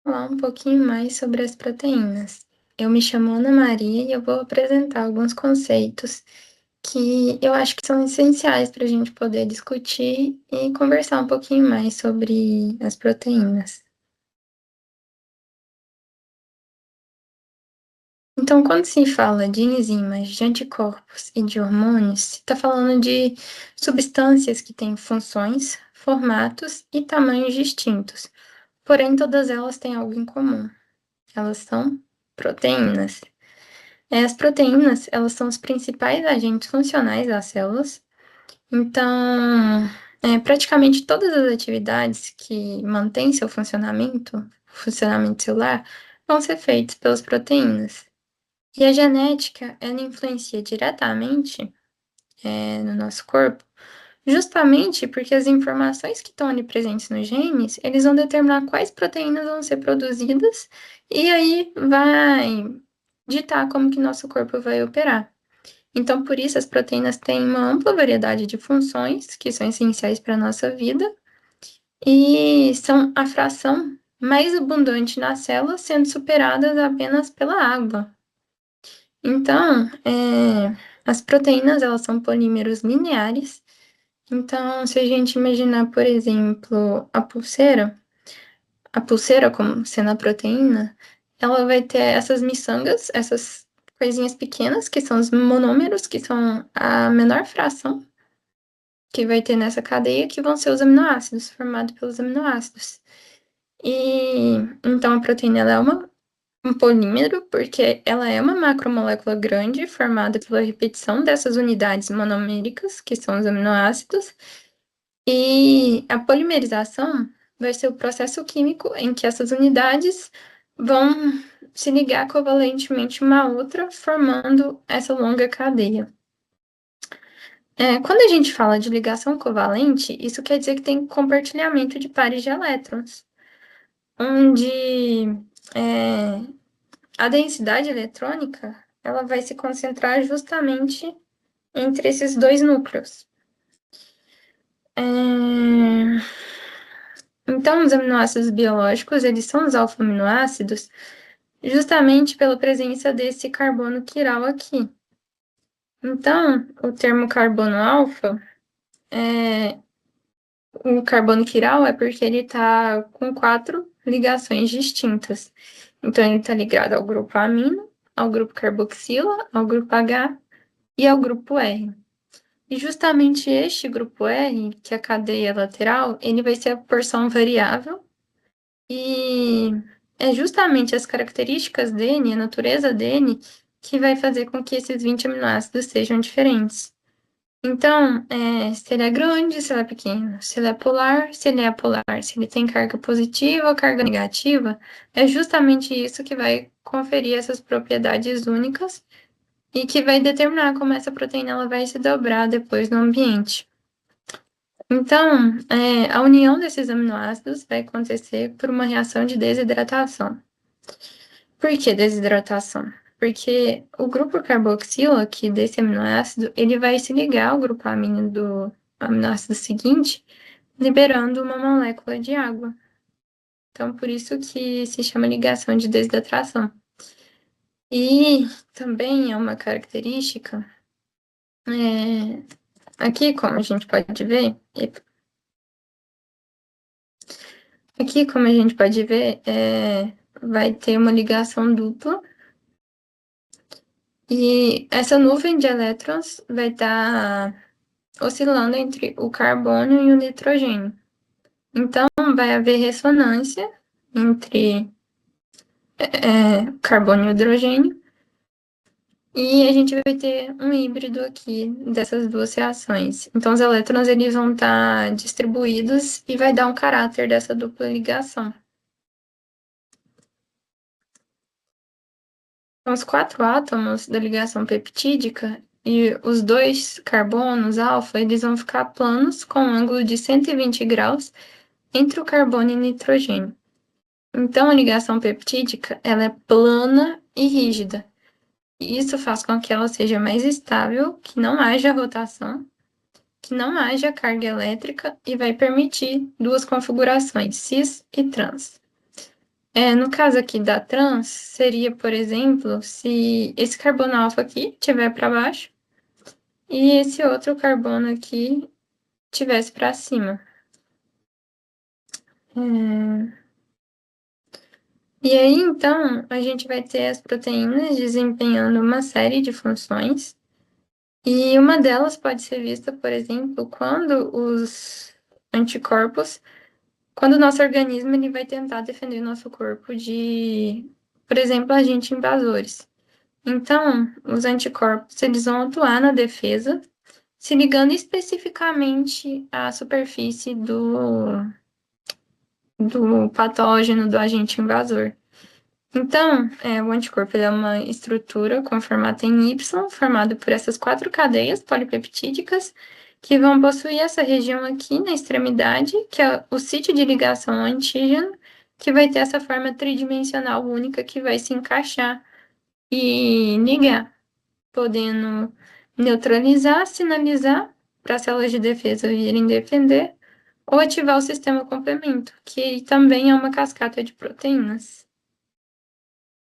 falar um pouquinho mais sobre as proteínas. Eu me chamo Ana Maria e eu vou apresentar alguns conceitos que eu acho que são essenciais para a gente poder discutir e conversar um pouquinho mais sobre as proteínas. Então, quando se fala de enzimas, de anticorpos e de hormônios, se está falando de substâncias que têm funções, formatos e tamanhos distintos, porém todas elas têm algo em comum. Elas são proteínas. As proteínas, elas são os principais agentes funcionais das células. Então, praticamente todas as atividades que mantêm seu funcionamento celular, vão ser feitas pelas proteínas. E a genética, ela influencia diretamente, no nosso corpo, justamente porque as informações que estão ali presentes nos genes, eles vão determinar quais proteínas vão ser produzidas, e aí vai ditar como que nosso corpo vai operar. Então, por isso, as proteínas têm uma ampla variedade de funções que são essenciais para a nossa vida e são a fração mais abundante na célula, sendo superadas apenas pela água. Então, as proteínas, elas são polímeros lineares. Então, se a gente imaginar, por exemplo, a pulseira como sendo a proteína, ela vai ter essas miçangas, essas coisinhas pequenas, que são os monômeros, que são a menor fração que vai ter nessa cadeia, que vão ser os aminoácidos, formados pelos aminoácidos. E então a proteína ela é um polímero, porque ela é uma macromolécula grande, formada pela repetição dessas unidades monoméricas, que são os aminoácidos, e a polimerização vai ser o processo químico em que essas unidades vão se ligar covalentemente uma à outra, formando essa longa cadeia. Quando a gente fala de ligação covalente, isso quer dizer que tem compartilhamento de pares de elétrons, onde a densidade eletrônica ela vai se concentrar justamente entre esses dois núcleos. Então, os aminoácidos biológicos, eles são os alfa-aminoácidos justamente pela presença desse carbono quiral aqui. Então, o termo carbono alfa, o carbono quiral é porque ele está com 4 ligações distintas. Então, ele está ligado ao grupo amino, ao grupo carboxila, ao grupo H e ao grupo R. E justamente este grupo R, que é a cadeia lateral, ele vai ser a porção variável e é justamente as características dele, a natureza dele, que vai fazer com que esses 20 aminoácidos sejam diferentes. Então, se ele é grande, se ele é pequeno, se ele é polar, se ele é apolar, se ele tem carga positiva ou carga negativa, é justamente isso que vai conferir essas propriedades únicas e que vai determinar como essa proteína ela vai se dobrar depois no ambiente. Então, a união desses aminoácidos vai acontecer por uma reação de desidratação. Por que desidratação? Porque o grupo carboxila aqui desse aminoácido, ele vai se ligar ao grupo amino do aminoácido seguinte, liberando uma molécula de água. Então, por isso que se chama ligação de desidratação. E também é uma característica, aqui como a gente pode ver, vai ter uma ligação dupla. E essa nuvem de elétrons vai estar oscilando entre o carbono e o nitrogênio. Então, vai haver ressonância entre carbono e hidrogênio, e a gente vai ter um híbrido aqui dessas duas reações. Então, os elétrons eles vão estar distribuídos e vai dar um caráter dessa dupla ligação. Então, os 4 átomos da ligação peptídica e os 2 carbonos alfa, eles vão ficar planos com um ângulo de 120 graus entre o carbono e o nitrogênio. Então, a ligação peptídica, ela é plana e rígida. E isso faz com que ela seja mais estável, que não haja rotação, que não haja carga elétrica e vai permitir duas configurações, cis e trans. No caso aqui da trans, seria, por exemplo, se esse carbono alfa aqui estiver para baixo e esse outro carbono aqui tivesse para cima. É, E aí, então, a gente vai ter as proteínas desempenhando uma série de funções, e uma delas pode ser vista, por exemplo, quando os anticorpos, quando o nosso organismo ele vai tentar defender nosso corpo de, por exemplo, agentes invasores. Então, os anticorpos, eles vão atuar na defesa, se ligando especificamente à superfície do patógeno, do agente invasor. Então, o anticorpo ele é uma estrutura com formato em Y, formado por essas quatro cadeias polipeptídicas, que vão possuir essa região aqui na extremidade, que é o sítio de ligação ao antígeno, que vai ter essa forma tridimensional única que vai se encaixar e ligar, podendo neutralizar, sinalizar para as células de defesa virem defender, ou ativar o sistema complemento, que também é uma cascata de proteínas.